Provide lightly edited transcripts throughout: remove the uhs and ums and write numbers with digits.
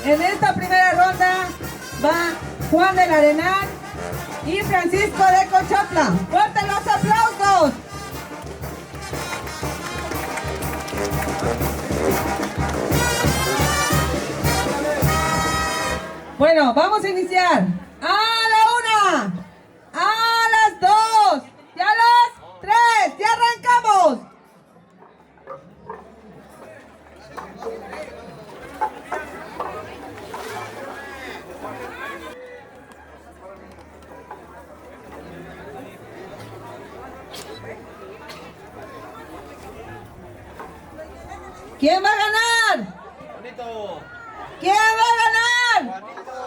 En esta primera ronda va Juan del Arenal y Francisco de Cochotla. ¡Fuertes los aplausos! Bueno, vamos a iniciar. ¡A la 1! ¡A las 2! ¡Y a las 3! ¡Ya arrancamos! ¿Quién va a ganar? Juanito. ¿Quién va a ganar? Juanito.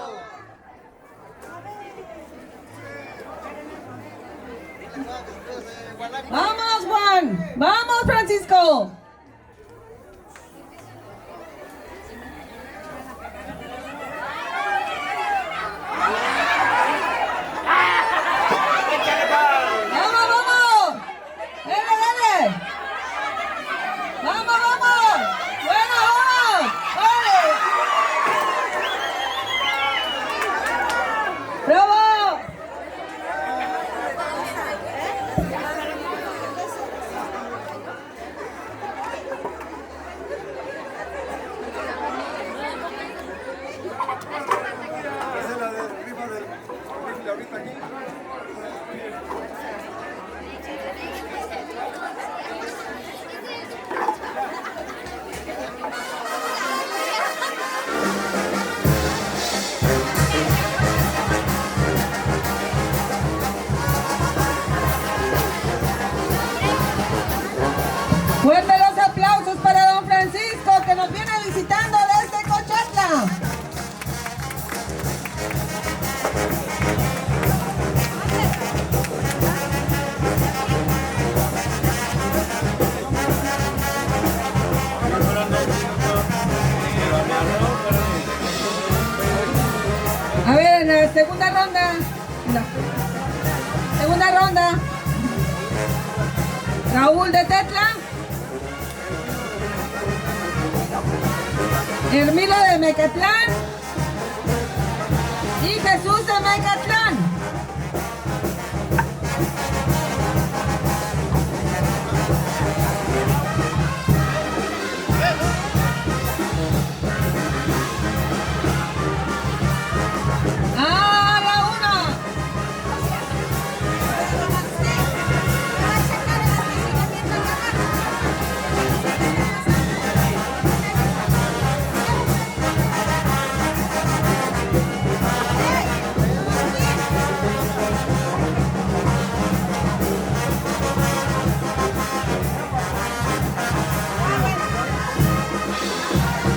¡Vamos, Juan! ¡Vamos, Francisco! ¡Vamos, vamos! ¡Dale, dale! ¡Vamos, vamos! ¡Bueno, vamos! ¡Dale! ¡Bravo! Esa es la de rifa del rifle ahorita aquí. Fuerte los aplausos para don Francisco que nos viene visitando desde Cochotla. A ver, en la segunda ronda. Segunda ronda. Raúl de Tetla. Hermilo de Mecatlán. Y Jesús de Mecatlán. ¡A la 1!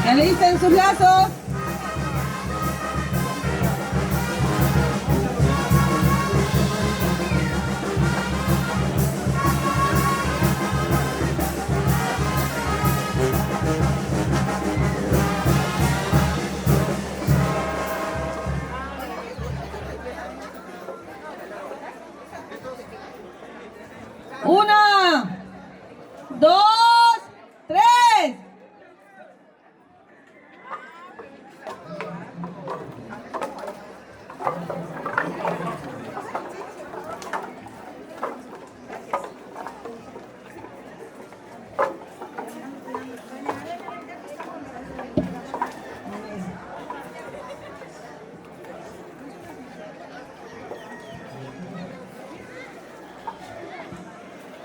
Que alisten sus lazos. Una, dos, tres.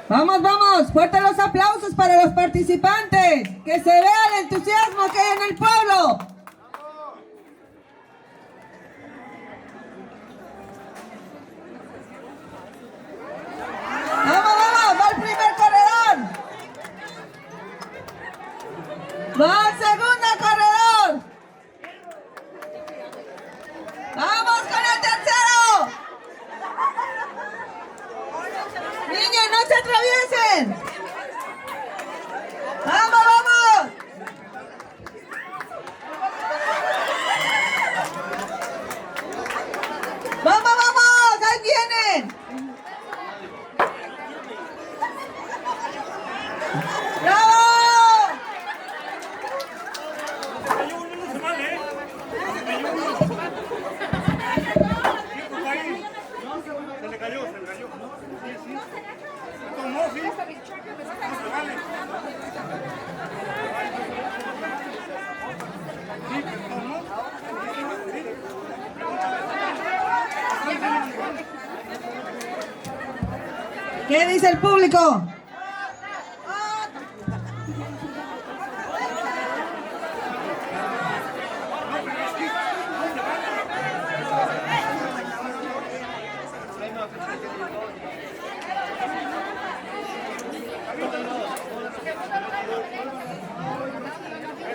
Vamos, vamos, fuertes los aplausos para los participantes, que se vea el entusiasmo que hay en el pueblo. Vamos, vamos, va el primer corredor. Va el segundo corredor. Vamos con el tercero. Niños, no se atraviesen. ¡Vamos, vamos! ¿Qué dice el público?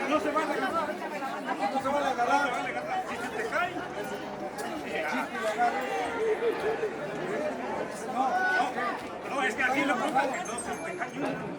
No se van a agarrar. No se van a agarrar. Si se te cae. No, es que aquí lo pongan que no se te cae uno.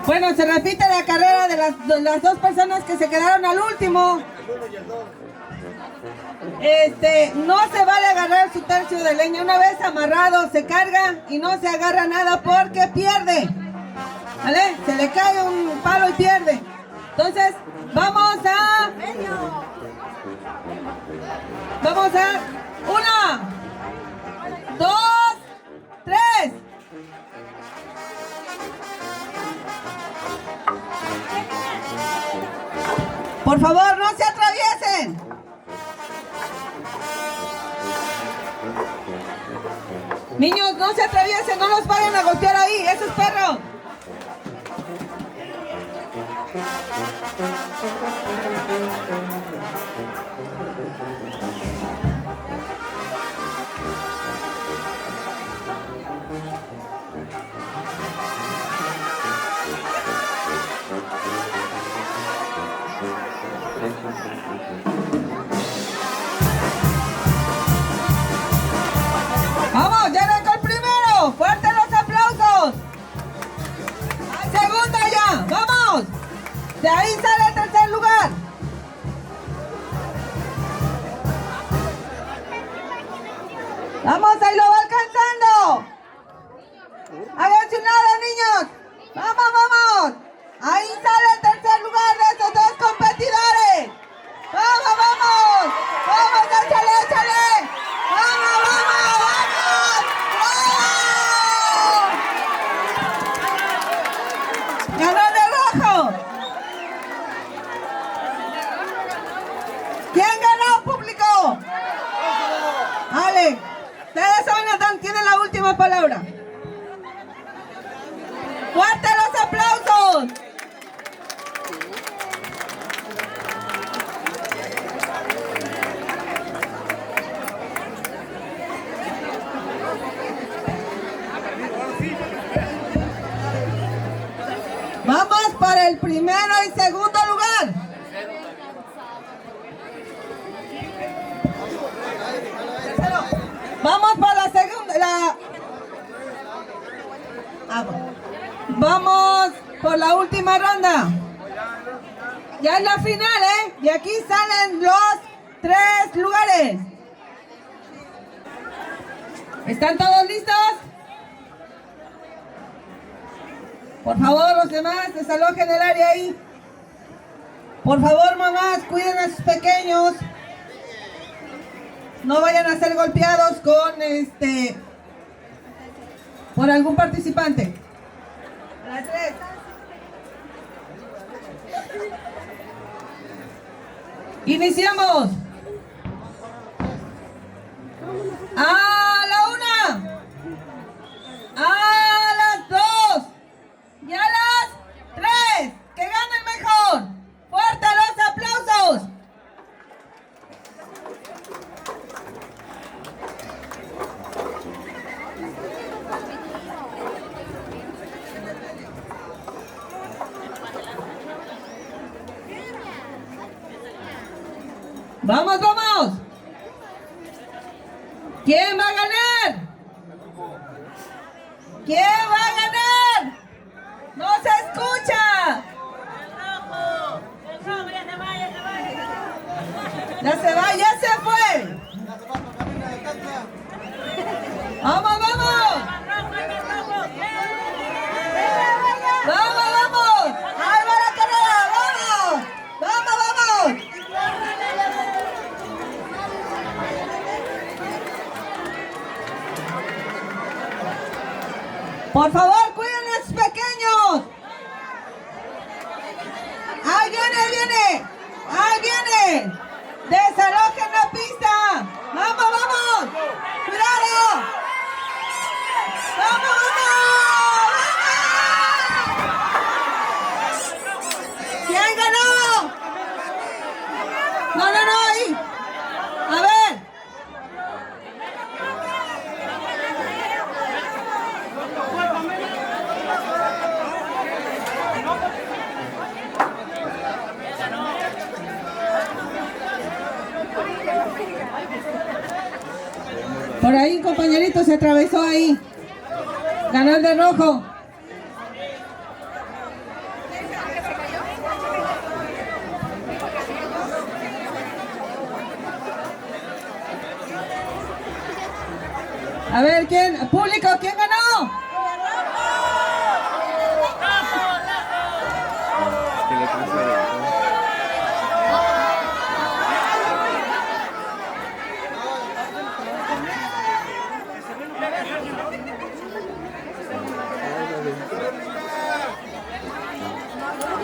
Bueno, se repite la carrera de las dos personas que se quedaron al último. No se vale agarrar su tercio de leña. Una vez amarrado se carga y no se agarra nada porque pierde. ¿Vale? Se le cae un palo y pierde. Entonces, vamos a 1, 2, 3. Por favor, no se atraviesen. Niños, no se atraviesen, no los vayan a golpear ahí, eso es perro. Vamos, ya arrancó el primero. Fuerte los aplausos. Al segundo ya, vamos. De ahí sale el tercer lugar. Vamos, ahí lo va alcanzando. Háganse un lado, niños. Vamos, vamos. Ahí sale el tercer lugar de estos dos competidores. Vamos, vamos. Vamos, échale, échale. Vamos, vamos, vamos. ¡Bravo! Ganó el de rojo. ¿Quién ganó, público? Ale, ustedes tienen la última palabra. ¡Fuerte los aplausos! Vamos para el primero y segundo lugar. Vamos para la segunda. Vamos por la última ronda. Ya es la final, ¿eh? Y aquí salen los 3 lugares. ¿Están todos listos? Por favor, los demás, desalojen el área ahí. Por favor, mamás, cuiden a sus pequeños. No vayan a ser golpeados con por algún participante. A las 3. Iniciamos. A la 1. A las 2. Y a las 3. ¡Que gane el mejor! ¡Fuerte los aplausos! Vamos, vamos. ¿Quién va a ganar? ¿Quién va a ganar? ¡No se escucha! Ya se va, ya se fue. Vamos, vamos. Vamos, vamos. Ahí va la carrera, vamos. Vamos, vamos. Por favor, cuiden a los pequeños. Ahí viene, viene. Ahí viene. Desalojen la pista. Vamos, vamos. Cuidado. Vamos, vamos. ¿Quién ganó? No, no, no, ahí. A ver. Por ahí un compañerito se atravesó ahí. Ganó el de rojo. A ver, ¿quién? Público, ¿quién ganó?